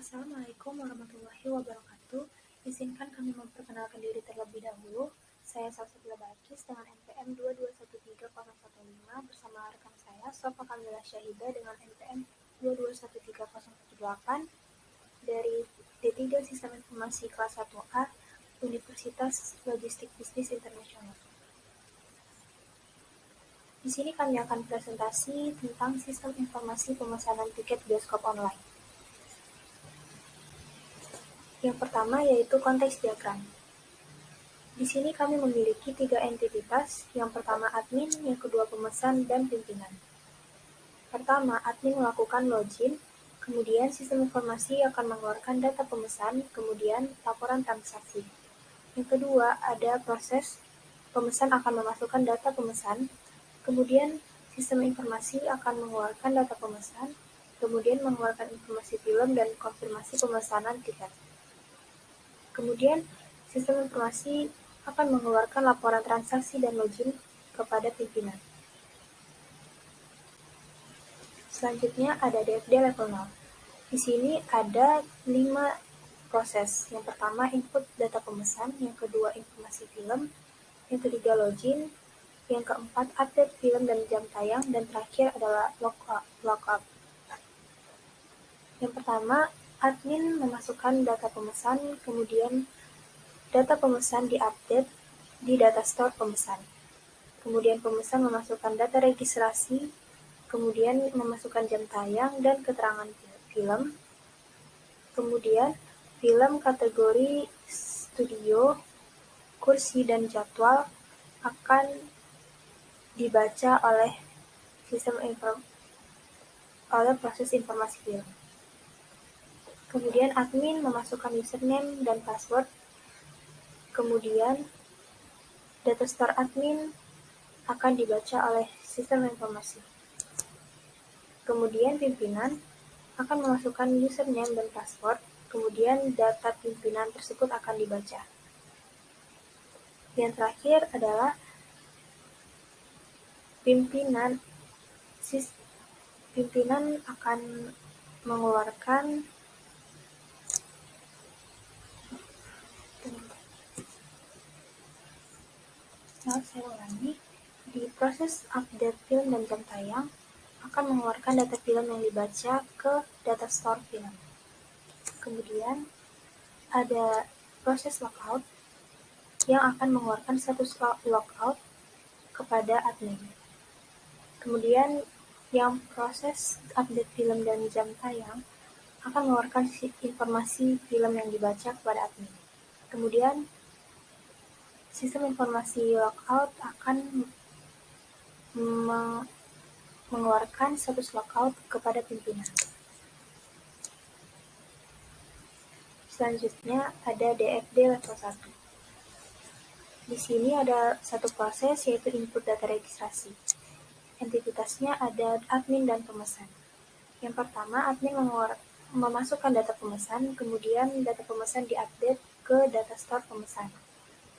Assalamualaikum warahmatullahi wabarakatuh. Izinkan kami memperkenalkan diri terlebih dahulu. Saya Salsabila Balkis dengan NPM 2213015 bersama rekan saya Sofa Kamila Syahida dengan NPM 2213018 dari D3 Sistem Informasi kelas 1A Universitas Logistik Bisnis Internasional. Di sini kami akan presentasi tentang sistem informasi pemesanan tiket bioskop online. Yang pertama yaitu konteks diagram. Di sini kami memiliki 3 entitas, yang pertama admin, yang kedua pemesan, dan pimpinan. Pertama, admin melakukan login, kemudian sistem informasi akan mengeluarkan data pemesan, kemudian laporan transaksi. Yang kedua, ada proses, pemesan akan memasukkan data pemesan, kemudian sistem informasi akan mengeluarkan data pemesan, kemudian mengeluarkan informasi film dan konfirmasi pemesanan tiket. Kemudian, sistem informasi akan mengeluarkan laporan transaksi dan login kepada pimpinan. Selanjutnya ada DFD level 0. Di sini ada 5 proses. Yang pertama input data pemesan, yang kedua informasi film, yang ketiga login, yang keempat update film dan jam tayang, dan terakhir adalah lockout. Yang pertama, admin memasukkan data pemesan, kemudian data pemesan diupdate di data store pemesan. Kemudian pemesan memasukkan data registrasi, kemudian memasukkan jam tayang dan keterangan film. Kemudian film kategori studio, kursi, dan jadwal akan dibaca oleh proses informasi film. Kemudian admin memasukkan username dan password. Kemudian data store admin akan dibaca oleh sistem informasi. Kemudian pimpinan akan memasukkan username dan password, kemudian data pimpinan tersebut akan dibaca. Yang terakhir adalah pimpinan akan mengeluarkan di proses update film dan jam tayang akan mengeluarkan data film yang dibaca ke data store film. Kemudian ada proses lockout yang akan mengeluarkan status lockout kepada admin. Kemudian yang proses update film dan jam tayang akan mengeluarkan informasi film yang dibaca kepada admin. Kemudian sistem informasi lockout akan mengeluarkan status lockout kepada pimpinan. Selanjutnya ada DFD level 1. Di sini ada satu proses yaitu input data registrasi. Entitasnya ada admin dan pemesan. Yang pertama, admin memasukkan data pemesan, kemudian data pemesan diupdate ke data store pemesan.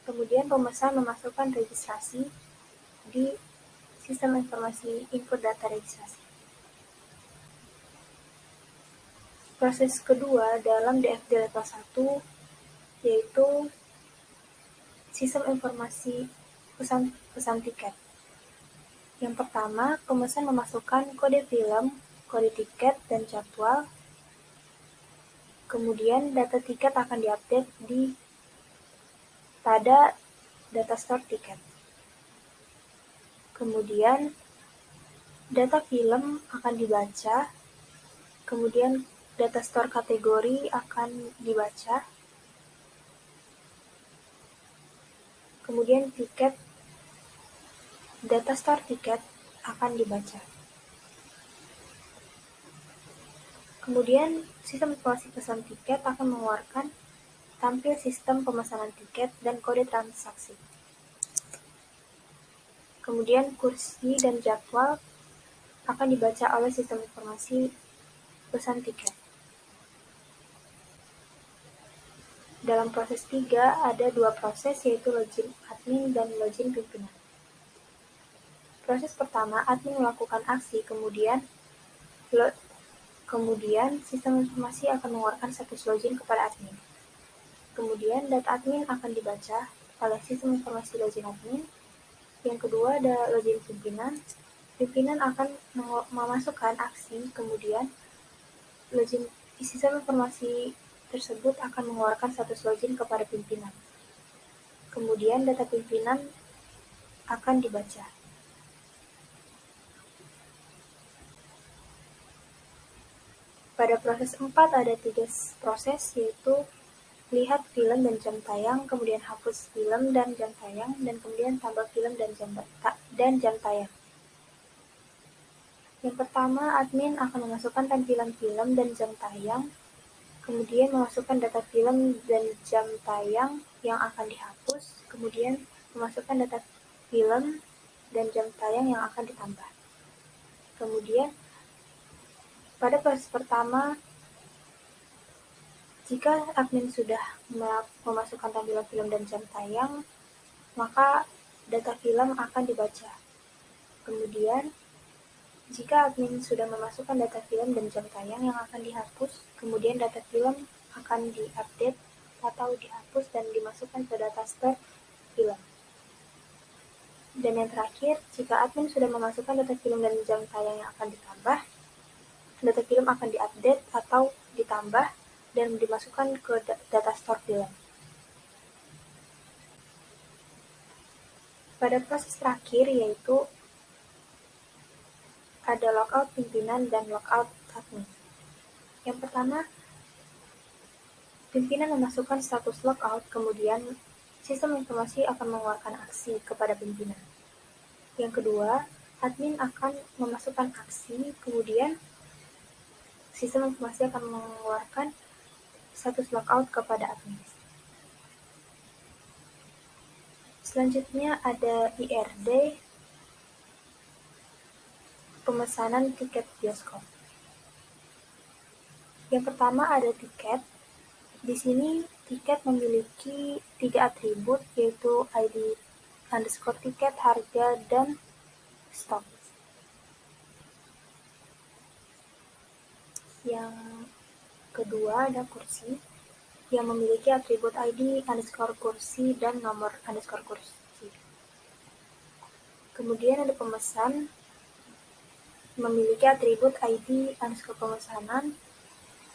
Kemudian pemesan memasukkan registrasi di sistem informasi input data registrasi. Proses kedua dalam DFD level 1 yaitu sistem informasi pesan tiket. Yang pertama, pemesan memasukkan kode film, kode tiket, dan jadwal. Kemudian data tiket akan diupdate pada data store tiket. Kemudian data film akan dibaca. Kemudian data store kategori akan dibaca. Kemudian data store tiket akan dibaca. Kemudian sistem informasi pesan tiket akan mengeluarkan tampil sistem pemesanan tiket dan kode transaksi. Kemudian kursi dan jadwal akan dibaca oleh sistem informasi pesan tiket. Dalam proses 3 ada 2 proses yaitu login admin dan login pimpinan. Proses pertama, admin melakukan aksi, kemudian Kemudian, sistem informasi akan mengeluarkan status login kepada admin. Kemudian, data admin akan dibaca oleh sistem informasi login admin. Yang kedua ada login pimpinan. Pimpinan akan memasukkan aksi, kemudian login sistem informasi tersebut akan mengeluarkan status login kepada pimpinan. Kemudian data pimpinan akan dibaca. Pada proses 4 ada 3 proses, yaitu lihat film dan jam tayang, kemudian hapus film dan jam tayang, dan kemudian tambah film dan jam tayang. Yang pertama, admin akan memasukkan tampilan film dan jam tayang, kemudian memasukkan data film dan jam tayang yang akan dihapus, kemudian memasukkan data film dan jam tayang yang akan ditambah. Kemudian, pada proses pertama, jika admin sudah memasukkan tampilan film dan jam tayang, maka data film akan dibaca. Kemudian, jika admin sudah memasukkan data film dan jam tayang yang akan dihapus, kemudian data film akan diupdate atau dihapus dan dimasukkan ke data store film. Dan yang terakhir, jika admin sudah memasukkan data film dan jam tayang yang akan ditambah, data film akan diupdate atau ditambah dan dimasukkan ke data store film. Pada proses terakhir, yaitu ada logout pimpinan dan logout admin. Yang pertama, pimpinan memasukkan status logout, kemudian sistem informasi akan mengeluarkan aksi kepada pimpinan. Yang kedua, admin akan memasukkan aksi, kemudian sistem informasi akan mengeluarkan status logout kepada admin. Selanjutnya ada IRD, pemesanan tiket bioskop. Yang pertama ada tiket. Di sini tiket memiliki 3 atribut, yaitu ID underscore tiket, harga, dan stok. Yang kedua ada kursi, yang memiliki atribut ID underscore kursi dan nomor underscore kursi. Kemudian ada pemesan, memiliki atribut ID underscore pemesanan,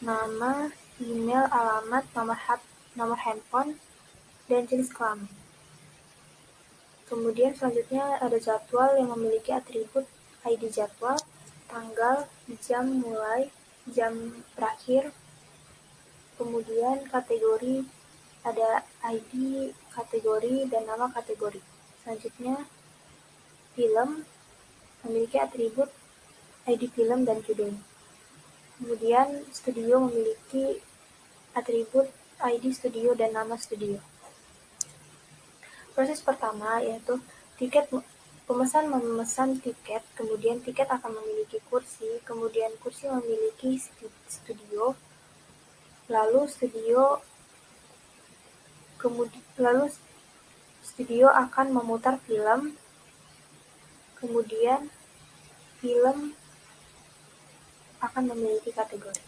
nama, email, alamat, nomor handphone, dan jenis kelamin. Kemudian selanjutnya ada jadwal yang memiliki atribut ID jadwal, tanggal, jam mulai, jam berakhir. Kemudian kategori, ada ID kategori dan nama kategori. Selanjutnya film, memiliki atribut ID film dan judul. Kemudian studio memiliki atribut ID studio dan nama studio. Proses pertama yaitu pemesan memesan tiket, kemudian tiket akan memiliki kursi, kemudian kursi memiliki studio, lalu studio akan memutar film, kemudian film akan memiliki kategori.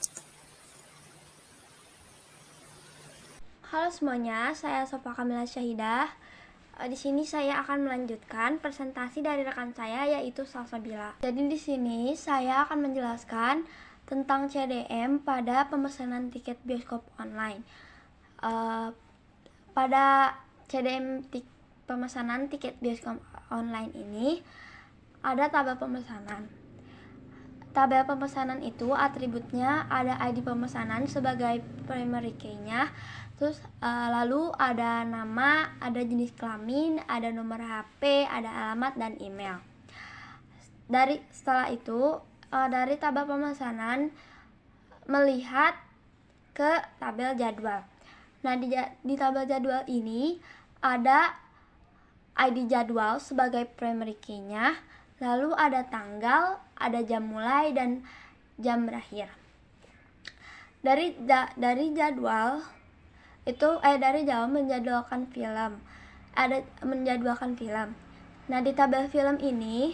Halo semuanya, saya Sofa Kamila Syahidah. Di sini saya akan melanjutkan presentasi dari rekan saya, yaitu Salsabila. Jadi di sini saya akan menjelaskan tentang CDM pada pemesanan tiket bioskop online. Pada CDM pemesanan tiket bioskop online ini ada tabel pemesanan. Tabel pemesanan itu atributnya ada ID pemesanan sebagai primary key-nya, terus lalu ada nama, ada jenis kelamin, ada nomor HP, ada alamat dan email. Setelah itu dari tabel pemesanan melihat ke tabel jadwal. Nah, di tabel jadwal ini ada ID jadwal sebagai primary key-nya, lalu ada tanggal, ada jam mulai dan jam berakhir. Dari jadwal menjadwalkan film. Ada menjadwalkan film. Nah, di tabel film ini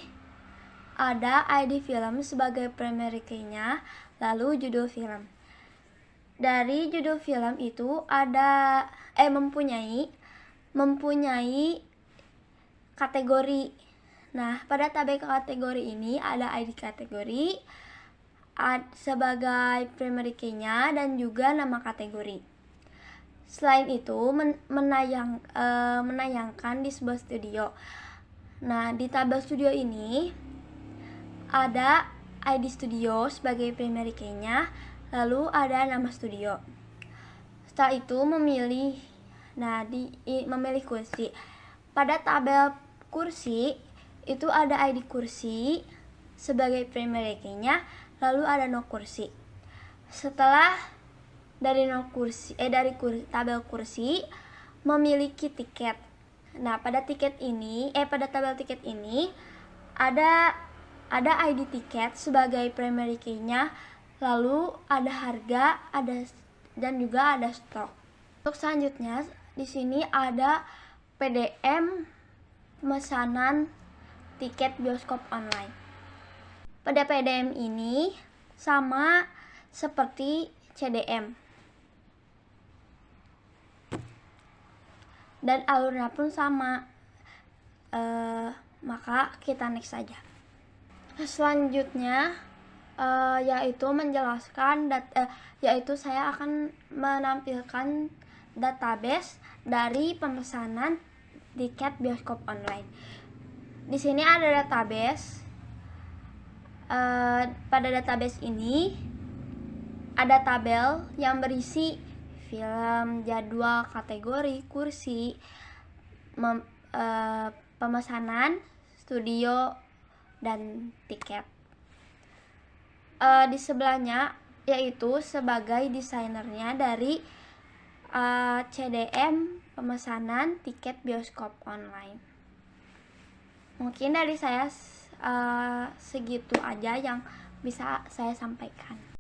ada ID film sebagai primary key-nya, lalu judul film. Dari judul film itu ada mempunyai kategori. Nah, pada tabel kategori ini ada ID kategori sebagai primary key-nya dan juga nama kategori. Selain itu menayangkan di sebuah studio. Nah, di tabel studio ini ada ID studio sebagai primary key-nya, lalu ada nama studio. Setelah itu memilih kursi. Pada tabel kursi itu ada ID kursi sebagai primary key-nya, lalu ada no kursi. Setelah dari tabel kursi memiliki tiket. Nah, pada tabel tiket ini ada ID tiket sebagai primary key-nya, lalu ada harga, dan juga ada stok. Untuk selanjutnya di sini ada PDM pemesanan tiket bioskop online. Pada PDM ini sama seperti CDM. Dan alurnya pun sama. Maka kita next saja. Selanjutnya yaitu saya akan menampilkan database dari pemesanan tiket bioskop online. Di sini ada database. Pada database ini ada tabel yang berisi film, jadwal, kategori, kursi, pemesanan, studio, dan tiket. Di sebelahnya yaitu sebagai desainernya dari CDM pemesanan tiket bioskop online. Mungkin dari saya segitu aja yang bisa saya sampaikan.